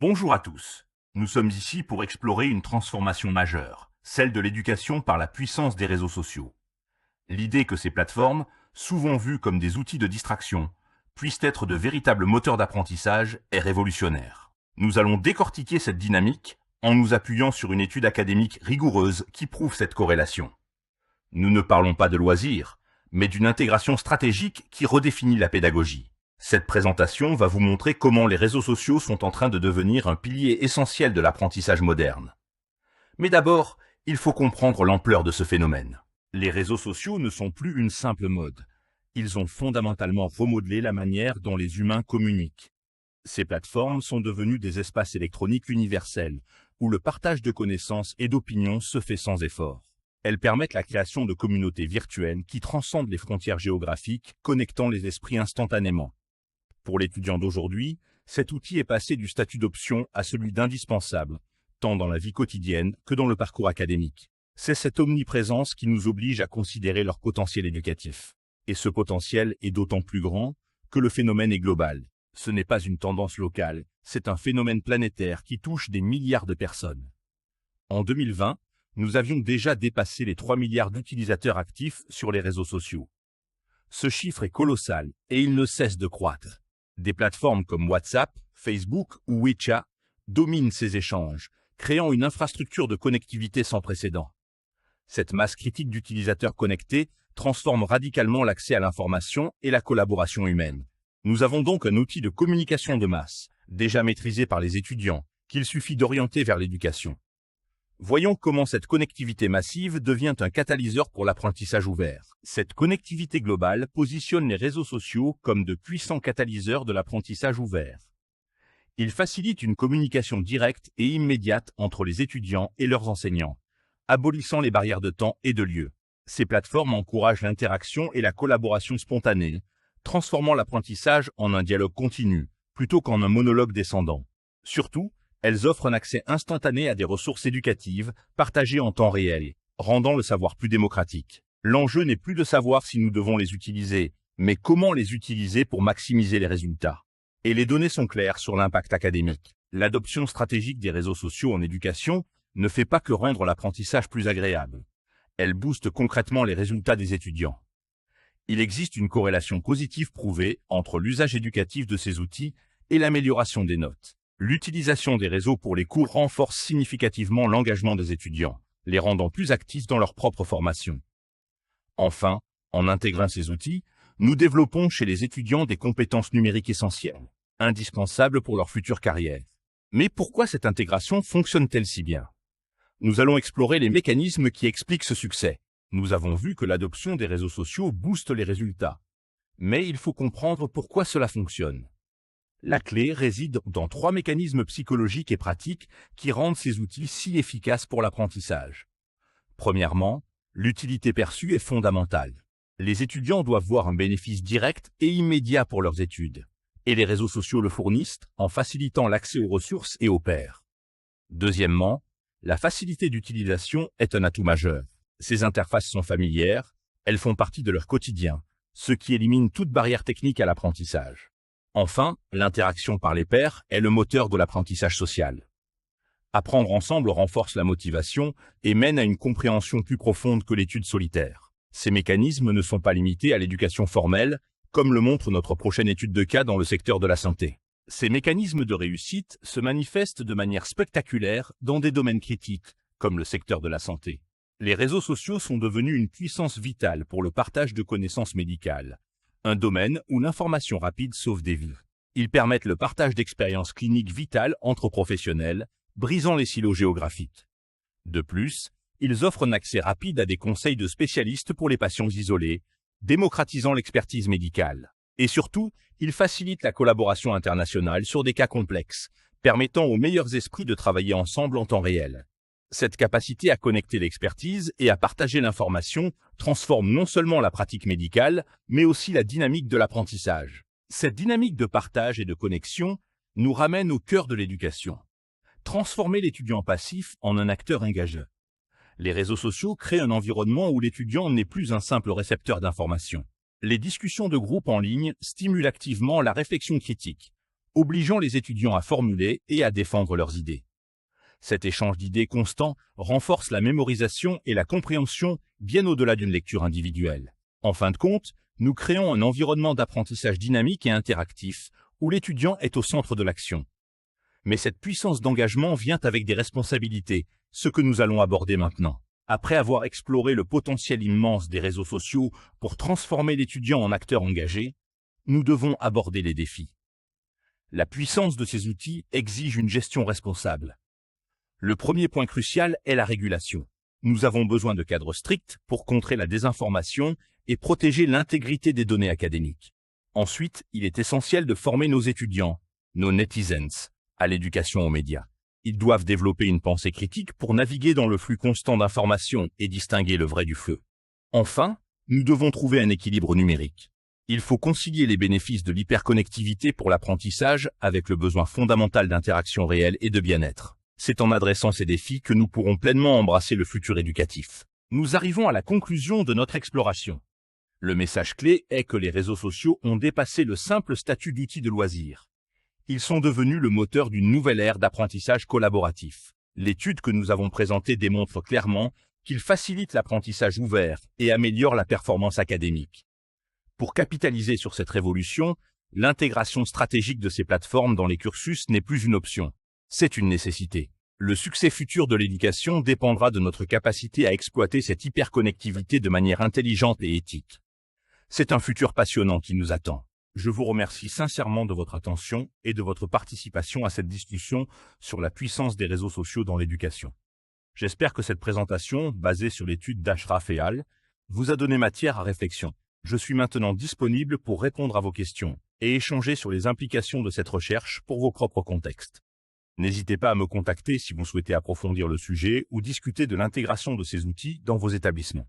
Bonjour à tous. Nous sommes ici pour explorer une transformation majeure, celle de l'éducation par la puissance des réseaux sociaux. L'idée que ces plateformes, souvent vues comme des outils de distraction, puissent être de véritables moteurs d'apprentissage est révolutionnaire. Nous allons décortiquer cette dynamique en nous appuyant sur une étude académique rigoureuse qui prouve cette corrélation. Nous ne parlons pas de loisirs, mais d'une intégration stratégique qui redéfinit la pédagogie. Cette présentation va vous montrer comment les réseaux sociaux sont en train de devenir un pilier essentiel de l'apprentissage moderne. Mais d'abord, il faut comprendre l'ampleur de ce phénomène. Les réseaux sociaux ne sont plus une simple mode. Ils ont fondamentalement remodelé la manière dont les humains communiquent. Ces plateformes sont devenues des espaces électroniques universels, où le partage de connaissances et d'opinions se fait sans effort. Elles permettent la création de communautés virtuelles qui transcendent les frontières géographiques, connectant les esprits instantanément. Pour l'étudiant d'aujourd'hui, cet outil est passé du statut d'option à celui d'indispensable, tant dans la vie quotidienne que dans le parcours académique. C'est cette omniprésence qui nous oblige à considérer leur potentiel éducatif. Et ce potentiel est d'autant plus grand que le phénomène est global. Ce n'est pas une tendance locale, c'est un phénomène planétaire qui touche des milliards de personnes. En 2020, nous avions déjà dépassé les 3 milliards d'utilisateurs actifs sur les réseaux sociaux. Ce chiffre est colossal et il ne cesse de croître. Des plateformes comme WhatsApp, Facebook ou WeChat dominent ces échanges, créant une infrastructure de connectivité sans précédent. Cette masse critique d'utilisateurs connectés transforme radicalement l'accès à l'information et la collaboration humaine. Nous avons donc un outil de communication de masse, déjà maîtrisé par les étudiants, qu'il suffit d'orienter vers l'éducation. Voyons comment cette connectivité massive devient un catalyseur pour l'apprentissage ouvert. Cette connectivité globale positionne les réseaux sociaux comme de puissants catalyseurs de l'apprentissage ouvert. Ils facilitent une communication directe et immédiate entre les étudiants et leurs enseignants, abolissant les barrières de temps et de lieu. Ces plateformes encouragent l'interaction et la collaboration spontanée, transformant l'apprentissage en un dialogue continu, plutôt qu'en un monologue descendant. Surtout, elles offrent un accès instantané à des ressources éducatives partagées en temps réel, rendant le savoir plus démocratique. L'enjeu n'est plus de savoir si nous devons les utiliser, mais comment les utiliser pour maximiser les résultats. Et les données sont claires sur l'impact académique. L'adoption stratégique des réseaux sociaux en éducation ne fait pas que rendre l'apprentissage plus agréable. Elle booste concrètement les résultats des étudiants. Il existe une corrélation positive prouvée entre l'usage éducatif de ces outils et l'amélioration des notes. L'utilisation des réseaux pour les cours renforce significativement l'engagement des étudiants, les rendant plus actifs dans leur propre formation. Enfin, en intégrant ces outils, nous développons chez les étudiants des compétences numériques essentielles, indispensables pour leur future carrière. Mais pourquoi cette intégration fonctionne-t-elle si bien? Nous allons explorer les mécanismes qui expliquent ce succès. Nous avons vu que l'adoption des réseaux sociaux booste les résultats. Mais il faut comprendre pourquoi cela fonctionne. La clé réside dans 3 mécanismes psychologiques et pratiques qui rendent ces outils si efficaces pour l'apprentissage. Premièrement, l'utilité perçue est fondamentale. Les étudiants doivent voir un bénéfice direct et immédiat pour leurs études. Et les réseaux sociaux le fournissent en facilitant l'accès aux ressources et aux pairs. Deuxièmement, la facilité d'utilisation est un atout majeur. Ces interfaces sont familières, elles font partie de leur quotidien, ce qui élimine toute barrière technique à l'apprentissage. Enfin, l'interaction par les pairs est le moteur de l'apprentissage social. Apprendre ensemble renforce la motivation et mène à une compréhension plus profonde que l'étude solitaire. Ces mécanismes ne sont pas limités à l'éducation formelle, comme le montre notre prochaine étude de cas dans le secteur de la santé. Ces mécanismes de réussite se manifestent de manière spectaculaire dans des domaines critiques, comme le secteur de la santé. Les réseaux sociaux sont devenus une puissance vitale pour le partage de connaissances médicales, un domaine où l'information rapide sauve des vies. Ils permettent le partage d'expériences cliniques vitales entre professionnels, brisant les silos géographiques. De plus, ils offrent un accès rapide à des conseils de spécialistes pour les patients isolés, démocratisant l'expertise médicale. Et surtout, ils facilitent la collaboration internationale sur des cas complexes, permettant aux meilleurs esprits de travailler ensemble en temps réel. Cette capacité à connecter l'expertise et à partager l'information transforme non seulement la pratique médicale, mais aussi la dynamique de l'apprentissage. Cette dynamique de partage et de connexion nous ramène au cœur de l'éducation. Transformer l'étudiant passif en un acteur engagé. Les réseaux sociaux créent un environnement où l'étudiant n'est plus un simple récepteur d'informations. Les discussions de groupe en ligne stimulent activement la réflexion critique, obligeant les étudiants à formuler et à défendre leurs idées. Cet échange d'idées constant renforce la mémorisation et la compréhension bien au-delà d'une lecture individuelle. En fin de compte, nous créons un environnement d'apprentissage dynamique et interactif où l'étudiant est au centre de l'action. Mais cette puissance d'engagement vient avec des responsabilités, ce que nous allons aborder maintenant. Après avoir exploré le potentiel immense des réseaux sociaux pour transformer l'étudiant en acteur engagé, nous devons aborder les défis. La puissance de ces outils exige une gestion responsable. Le premier point crucial est la régulation. Nous avons besoin de cadres stricts pour contrer la désinformation et protéger l'intégrité des données académiques. Ensuite, il est essentiel de former nos étudiants, nos netizens, à l'éducation aux médias. Ils doivent développer une pensée critique pour naviguer dans le flux constant d'informations et distinguer le vrai du faux. Enfin, nous devons trouver un équilibre numérique. Il faut concilier les bénéfices de l'hyperconnectivité pour l'apprentissage avec le besoin fondamental d'interaction réelle et de bien-être. C'est en adressant ces défis que nous pourrons pleinement embrasser le futur éducatif. Nous arrivons à la conclusion de notre exploration. Le message clé est que les réseaux sociaux ont dépassé le simple statut d'outil de loisir. Ils sont devenus le moteur d'une nouvelle ère d'apprentissage collaboratif. L'étude que nous avons présentée démontre clairement qu'ils facilitent l'apprentissage ouvert et améliorent la performance académique. Pour capitaliser sur cette révolution, l'intégration stratégique de ces plateformes dans les cursus n'est plus une option. C'est une nécessité. Le succès futur de l'éducation dépendra de notre capacité à exploiter cette hyperconnectivité de manière intelligente et éthique. C'est un futur passionnant qui nous attend. Je vous remercie sincèrement de votre attention et de votre participation à cette discussion sur la puissance des réseaux sociaux dans l'éducation. J'espère que cette présentation, basée sur l'étude d'Ashraf et al., vous a donné matière à réflexion. Je suis maintenant disponible pour répondre à vos questions et échanger sur les implications de cette recherche pour vos propres contextes. N'hésitez pas à me contacter si vous souhaitez approfondir le sujet ou discuter de l'intégration de ces outils dans vos établissements.